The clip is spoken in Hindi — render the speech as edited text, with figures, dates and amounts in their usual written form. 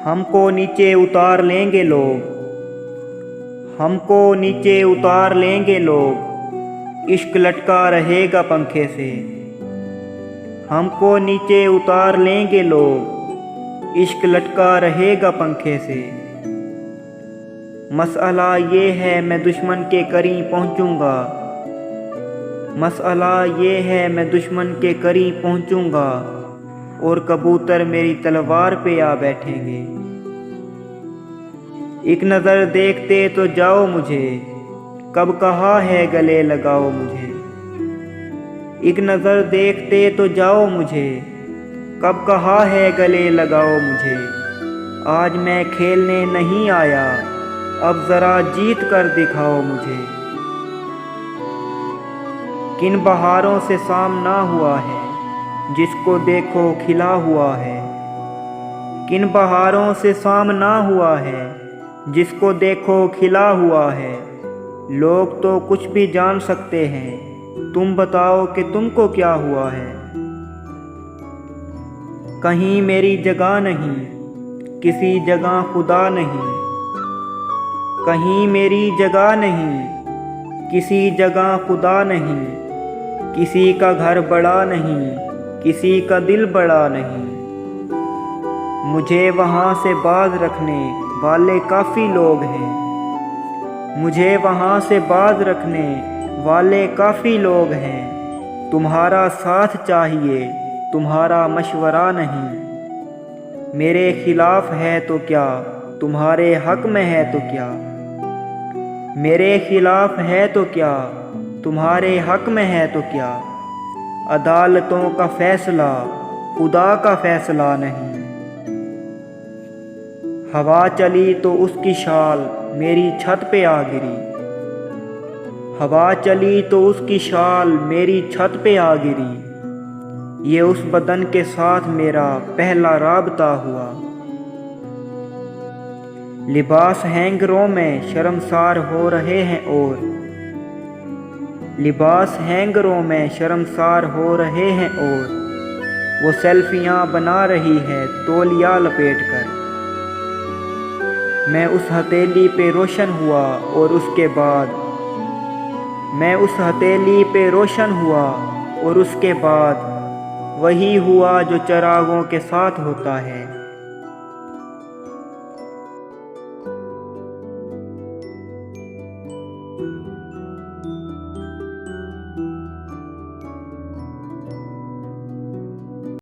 हमको नीचे उतार लेंगे लोग, हमको नीचे उतार लेंगे लोग, इश्क लटका रहेगा पंखे से। हमको नीचे उतार लेंगे लोग, इश्क लटका रहेगा पंखे से। मसला ये है मैं दुश्मन के करीब पहुंचूंगा, मसला ये है मैं दुश्मन के करीब पहुंचूंगा, और कबूतर मेरी तलवार पे आ बैठेंगे। एक नज़र देखते तो जाओ मुझे, कब कहा है गले लगाओ मुझे। एक नज़र देखते तो जाओ मुझे, कब कहा है गले लगाओ मुझे। आज मैं खेलने नहीं आया, अब ज़रा जीत कर दिखाओ मुझे। किन बहारों से सामना हुआ है, जिसको देखो खिला हुआ है। किन बहारों से सामना हुआ है, जिसको देखो खिला हुआ है। लोग तो कुछ भी जान सकते हैं, तुम बताओ कि तुमको क्या हुआ है। कहीं मेरी जगह नहीं, किसी जगह खुदा नहीं। कहीं मेरी जगह नहीं, किसी जगह खुदा नहीं। किसी का घर बड़ा नहीं, किसी का दिल बड़ा नहीं। मुझे वहाँ से बाज रखने वाले काफ़ी लोग हैं, मुझे वहाँ से बाज रखने वाले काफ़ी लोग हैं। तुम्हारा साथ चाहिए, तुम्हारा मशवरा नहीं। मेरे खिलाफ है तो क्या, तुम्हारे हक में है तो क्या। मेरे खिलाफ है तो क्या, तुम्हारे हक में है तो क्या। अदालतों का फैसला खुदा का फैसला नहीं। हवा चली तो उसकी शाल मेरी छत पे आ गिरी। हवा चली तो उसकी शाल मेरी छत पे आ गिरी। ये उस बदन के साथ मेरा पहला राबता हुआ। लिबास हैंगरों में शर्मसार हो रहे हैं और लिबास हैंगरों में शर्मसार हो रहे हैं और वो सेल्फियाँ बना रही है तौलिया लपेट कर। मैं उस हथेली पे रोशन हुआ और उसके बाद मैं उस हथेली पे रोशन हुआ और उसके बाद वही हुआ जो चरागों के साथ होता है।